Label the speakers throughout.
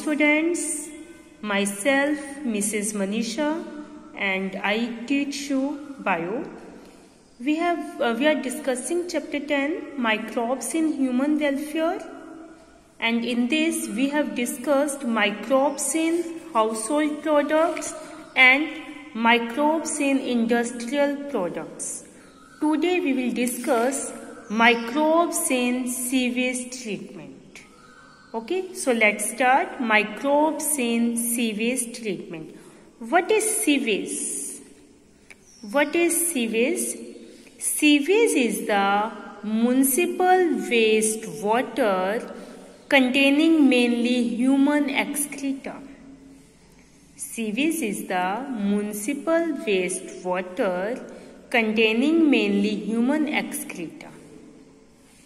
Speaker 1: students, myself Mrs. Manisha, and I teach you bio. We are discussing chapter 10, microbes in human welfare, and in this we have discussed microbes in household products and microbes in industrial products. Today we will discuss microbes in sewage treatment. Okay, so let's start. Microbes in sewage treatment. What is sewage? What is sewage? Sewage is the municipal waste water containing mainly human excreta. Sewage is the municipal waste water containing mainly human excreta.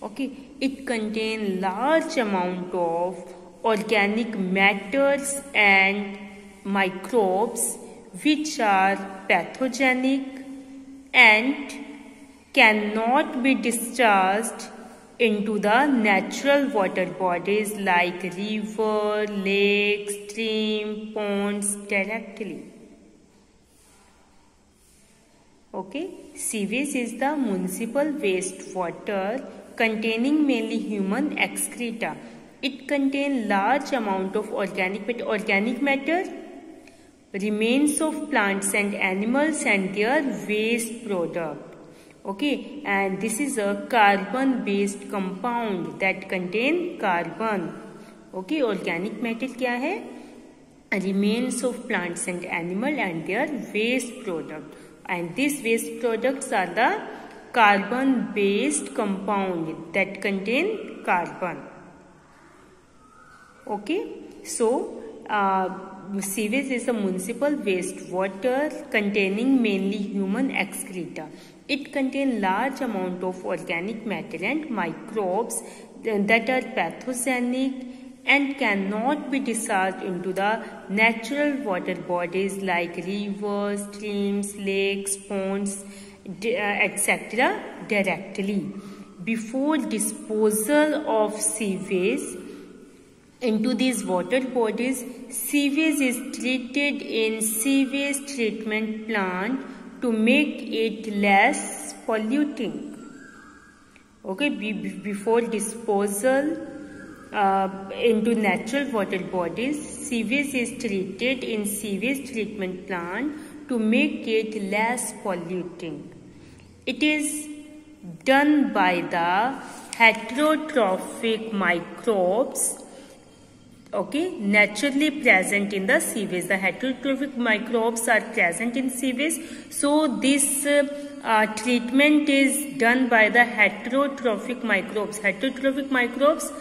Speaker 1: Okay, it contains large amount of organic matters and microbes which are pathogenic and cannot be discharged into the natural water bodies like river, lakes, stream, ponds directly. Okay, sewage is the municipal waste water containing mainly human excreta. It contains large amount of organic matter, remains of plants and animals and their waste product. Okay, and this is a carbon based compound that contain carbon. Okay, organic matter क्या है? Remains of plants and animal and their waste product. And these waste products are the carbon based compound that contain carbon. Okay, so sewage is a municipal waste water containing mainly human excreta. It contains large amount of organic matter and microbes that are pathogenic and cannot be discharged into the natural water bodies like rivers, streams, lakes, ponds, etc. directly. Before disposal of sewage into these water bodies, sewage is treated in sewage treatment plant to make it less polluting. Okay, before disposal into natural water bodies, sewage is treated in sewage treatment plant to make it less polluting. It is done by the heterotrophic microbes, okay, naturally present in the sewage. The heterotrophic microbes are present in sewage, so this treatment is done by the heterotrophic microbes. Heterotrophic microbes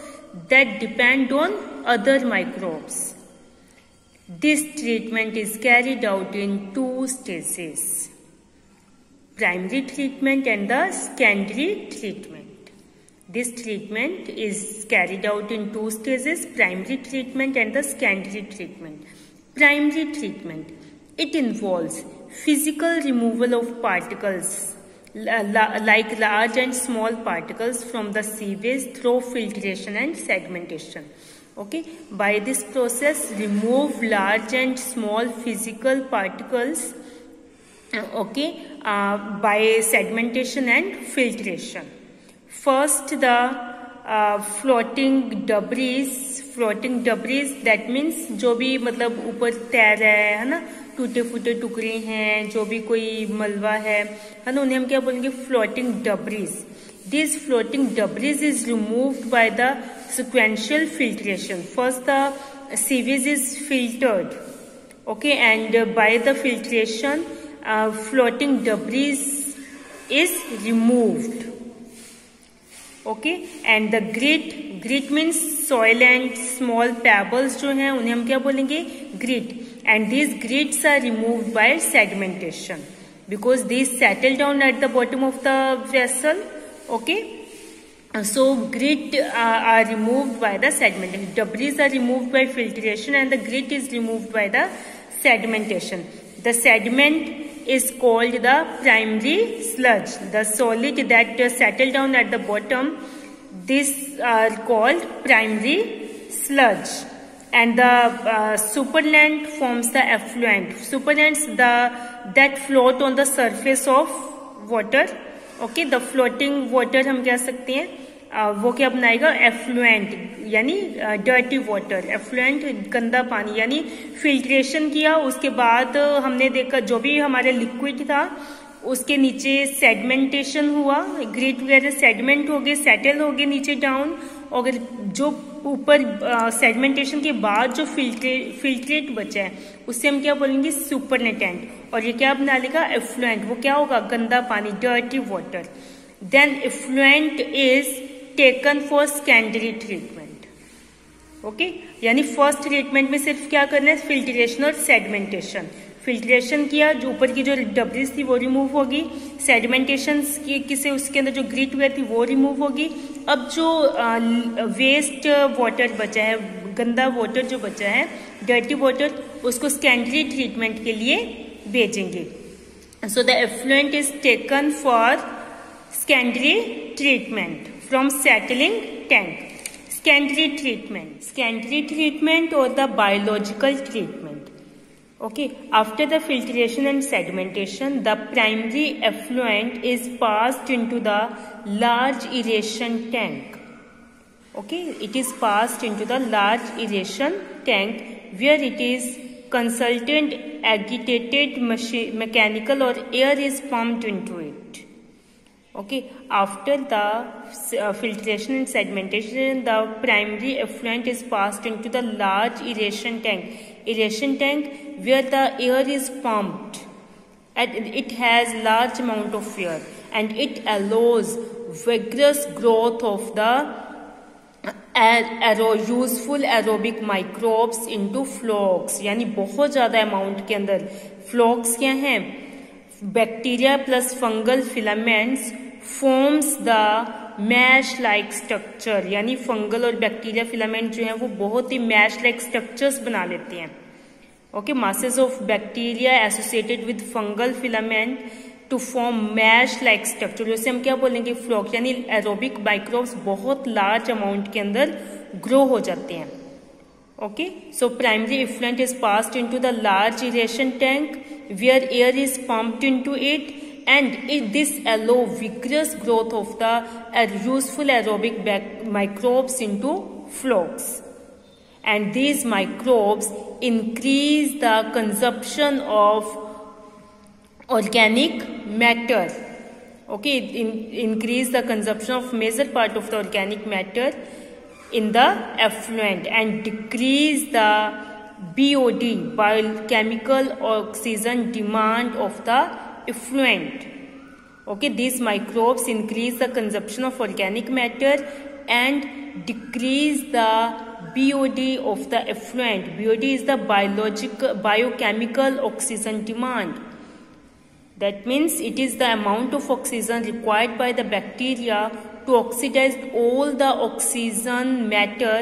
Speaker 1: that depend on other microbes. This treatment is carried out in two stages: primary treatment and the secondary treatment. This treatment is carried out in two stages: primary treatment and the secondary treatment. Primary treatment, it involves physical removal of particles like large and small particles from the sewage through filtration and segmentation. Okay, by this process remove large and small physical particles, okay, by segmentation and filtration. First, the floating debris, that means जो भी मतलब ऊपर तैर रहा है ना, टूटे फूटे टुकड़े हैं, जो भी कोई मलबा है ना, उन्हें हम क्या बोलेंगे? Floating डब्रीज. This floating debris is removed by the sequential filtration. First, the sewage is filtered, okay, and by the filtration, floating debris is removed, okay, and the grit means soil and small pebbles जो हैं उन्हें हम क्या बोलेंगे? Grit. And these grits are removed by segmentation because these settle down at the bottom of the vessel. Okay, so grit are removed by the segmentation. Debris are removed by filtration and the grit is removed by the segmentation. The sediment is called the primary sludge. The solid that settle down at the bottom, these are called primary sludge. and the superland forms the effluent. Superlands that float on the surface of water. Okay, the floating water हम कह सकते हैं, वो क्या बनाएगा, effluent यानी dirty water, effluent गंदा पानी, यानी फिल्ट्रेशन किया उसके बाद हमने देखा जो भी हमारे लिक्विड था उसके नीचे सेडमेंटेशन हुआ, ग्रेट वगैरह सेडमेंट हो गए, सेटल हो गए नीचे डाउन, और जो ऊपर सेडमेंटेशन के बाद जो फिल्ट्रेट बचा है उससे हम क्या बोलेंगे, सुपरनेटेंट, और ये क्या बना लेगा, एफ्लुएंट, वो क्या होगा, गंदा पानी, dirty water. Then effluent is taken for secondary treatment. Okay, यानी फर्स्ट ट्रीटमेंट में सिर्फ क्या करना है, फिल्ट्रेशन और सेडमेंटेशन. फिल्ट्रेशन किया, जो ऊपर की जो डब्रिज थी वो रिमूव होगी, सेडिमेंटेशन किसे उसके अंदर जो ग्रिट वेयर थी वो रिमूव होगी. अब जो वेस्ट वाटर बचा है, गंदा वाटर जो बचा है, डर्टी वाटर, उसको सेकेंडरी ट्रीटमेंट के लिए भेजेंगे. So the effluent is taken for secondary treatment from settling tank. Secondary treatment or the biological treatment. Okay, after the filtration and sedimentation, the primary effluent is passed into the large aeration tank. Okay, it is passed into the large aeration tank where it is consultant agitated mechanical or air is pumped into it. Okay, after the filtration and sedimentation, the primary effluent is passed into the large aeration tank. Aeration tank where the air is pumped, and it has large amount of air, and it allows vigorous growth of the useful aerobic microbes into flocs. यानी बहुत ज्यादा amount के अंदर फ्लॉक्स क्या हैं, bacteria plus fungal filaments forms the mash like structure. यानी fungal और bacteria filament जो है वो बहुत ही मैश लाइक स्ट्रक्चर्स बना लेते हैं. Okay, masses of bacteria associated with fungal filament to form mesh like structure, जैसे हम क्या बोलेंगे, फ्लॉक, यानी एरोबिक माइक्रोब्स बहुत लार्ज अमाउंट के अंदर ग्रो हो जाते हैं. Okay, so primary effluent is passed into the large aeration tank where air is pumped into it, and this allow vigorous growth of the useful aerobic microbes into flocs, and these microbes increase the consumption of organic matter. Okay, increase the consumption of major part of the organic matter in the effluent and decrease the BOD, biochemical oxygen demand of the effluent. Okay, these microbes increase the consumption of organic matter and decrease the BOD of the effluent. BOD is the biochemical oxygen demand. That means it is the amount of oxygen required by the bacteria to oxidize all the oxygen matter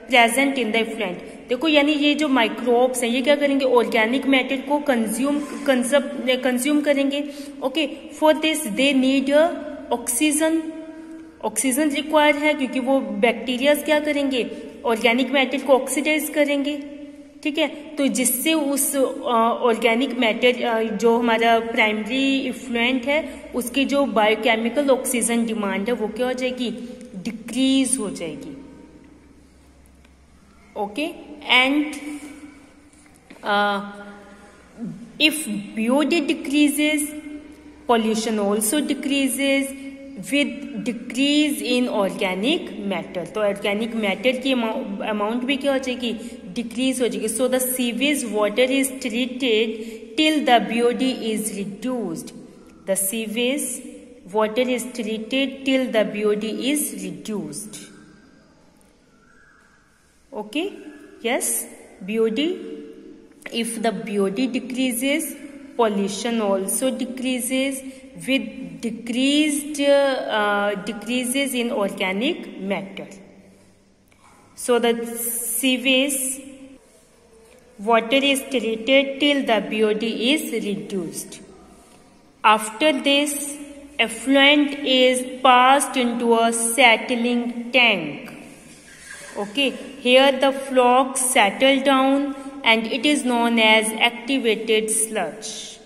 Speaker 1: present in the effluent. देखो, यानी ये जो microbes हैं ये क्या करेंगे, organic matter को consume करेंगे. Okay, for this they need oxygen. Oxygen require है क्योंकि वो बैक्टीरियाज क्या करेंगे, ऑर्गेनिक मैटर को ऑक्सीडाइज करेंगे. ठीक है, तो जिससे उस ऑर्गेनिक मैटर जो हमारा प्राइमरी इफ्लुएंट है उसकी जो बायोकेमिकल ऑक्सीजन डिमांड है वो क्या हो जाएगी, डिक्रीज हो जाएगी. Okay, and if BOD decreases, pollution also decreases with decrease in organic matter. तो organic matter की amount भी क्या हो जाएगी, decrease हो जाएगी. So the sewage water is treated till the BOD is reduced. The sewage water is treated till the BOD is reduced. Okay, yes, BOD, if the BOD decreases, pollution also decreases with decreases in organic matter. So the sewage water is treated till the BOD is reduced. After this, effluent is passed into a settling tank. Okay, here the flocks settle down and it is known as activated sludge.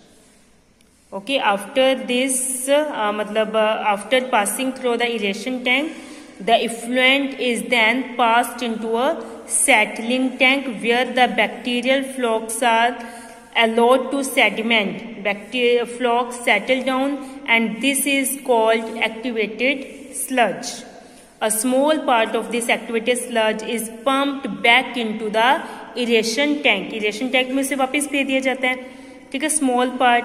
Speaker 1: Okay, after this, after passing through the aeration tank, the effluent is then passed into a settling tank where the bacterial flocks are allowed to sediment. Bacterial flocks settle down and this is called activated sludge. A small part of this activated sludge is pumped back into the aeration tank. Aeration tank में से वापस दे दिया जाता है, ठीक है, small part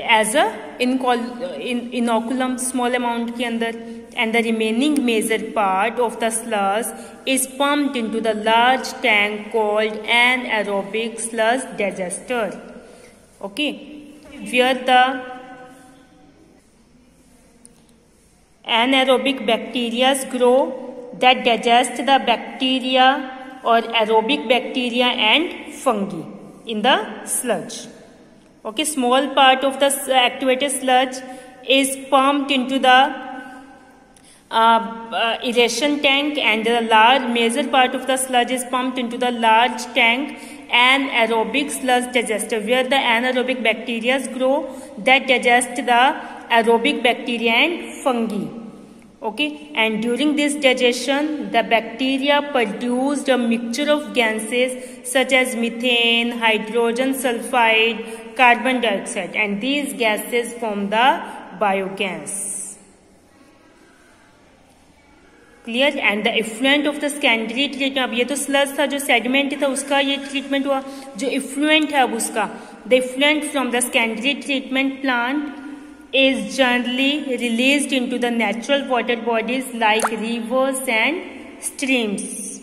Speaker 1: as a inoculum, small amount के अंदर, and the remaining major part of the sludge is pumped into the large tank called anaerobic sludge digester. Okay, where the anaerobic bacteria grow that digest the bacteria or aerobic bacteria and fungi in the sludge. Okay, small part of the activated sludge is pumped into the aeration tank and the large major part of the sludge is pumped into the large tank anaerobic sludge digester where the anaerobic bacteria grow that digest the aerobic bacteria and fungi. Okay, and during this digestion the bacteria produced a mixture of gases such as methane, hydrogen sulfide, carbon dioxide, and these gases form the biogas. Clear? And the effluent of the secondary treatment, अब ये तो sludge था, जो sediment था उसका ये treatment हुआ, जो effluent है अब उसका, the effluent from the secondary treatment plant is generally released into the natural water bodies like rivers and streams.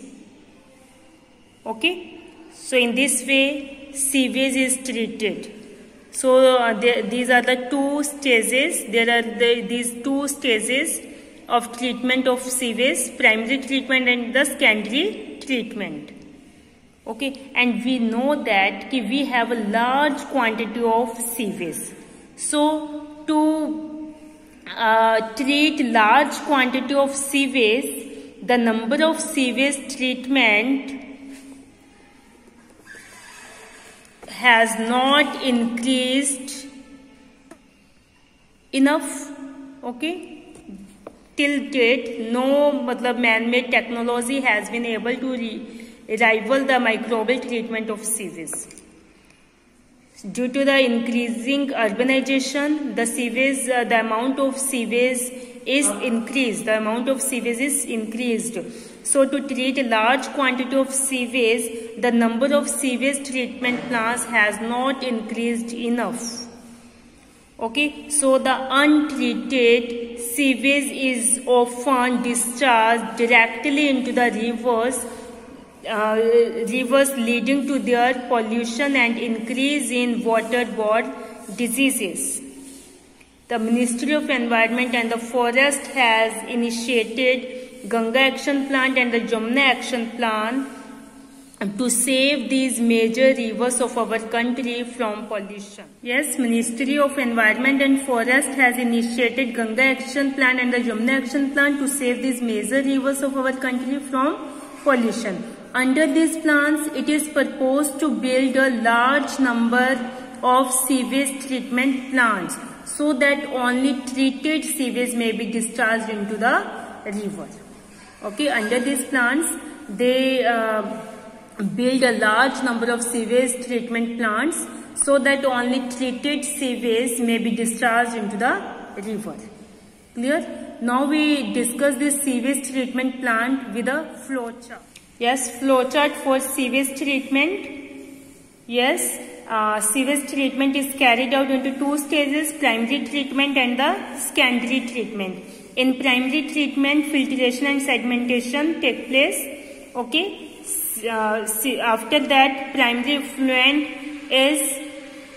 Speaker 1: Okay, so in this way sewage is treated. So these are the two stages. There are these two stages of treatment of sewage: primary treatment and the secondary treatment. Okay, and we know that we have a large quantity of sewage. So to treat large quantity of sewage, the number of sewage treatment has not increased enough. Okay, till date no man-made technology has been able to rival the microbial treatment of sewage. Due to the increasing urbanization, the sewage, the amount of sewage is increased. The amount of sewage is increased. So to treat a large quantity of sewage, the number of sewage treatment plants has not increased enough. Okay, so the untreated sewage is often discharged directly into the rivers. Rivers leading to their pollution and increase in waterborne diseases. The Ministry of Environment and the Forest has initiated Ganga Action Plan and the Jamuna Action Plan to save these major rivers of our country from pollution. Yes, Ministry of Environment and Forest has initiated Ganga Action Plan and the Jamuna Action Plan to save these major rivers of our country from pollution. Under these plans, it is proposed to build a large number of sewage treatment plants so that only treated sewage may be discharged into the river. Okay, under these plans, they build a large number of sewage treatment plants so that only treated sewage may be discharged into the river. Clear? Now we discuss this sewage treatment plant with a flow chart. Yes, flow chart for sewage treatment. Yes, sewage treatment is carried out into two stages: primary treatment and the secondary treatment. In primary treatment, filtration and sedimentation take place. Okay, after that, primary effluent is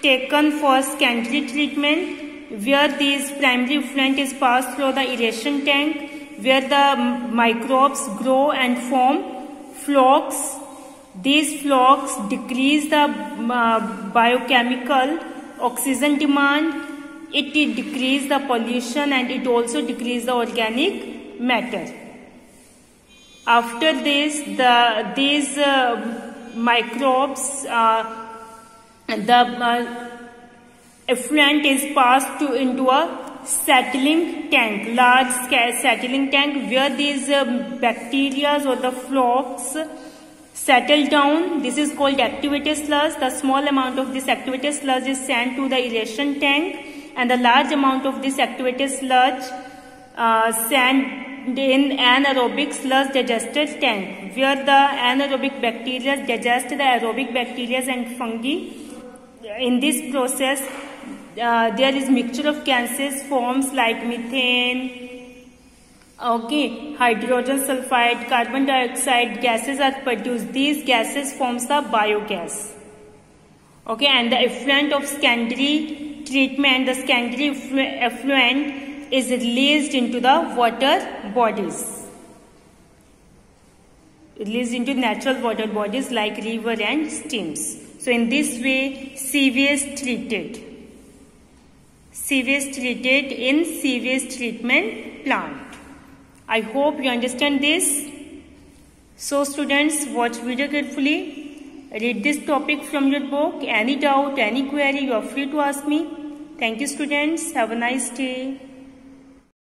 Speaker 1: taken for secondary treatment, where this primary effluent is passed through the aeration tank, where the microbes grow and form flocks. These flocks decrease the biochemical oxygen demand, it decreases the pollution, and it also decreases the organic matter. After this, these microbes, the effluent is passed into a settling tank, large settling tank, where these bacteria or the flocs settle down. This is called activated sludge. The small amount of this activated sludge is sent to the aeration tank, and the large amount of this activated sludge sent in anaerobic sludge digester tank, where the anaerobic bacteria digest the aerobic bacteria and fungi. In this process, there is mixture of gases forms like methane, hydrogen sulfide, carbon dioxide gases are produced. These gases forms the biogas. And the effluent of secondary treatment, the secondary effluent is released into the water bodies, released into natural water bodies like river and streams. So in this way, sewage treated in sewage treatment plant. I hope you understand this. So students, watch video carefully. Read this topic from your book. Any doubt, any query, you are free to ask me. Thank you students. Have a nice day.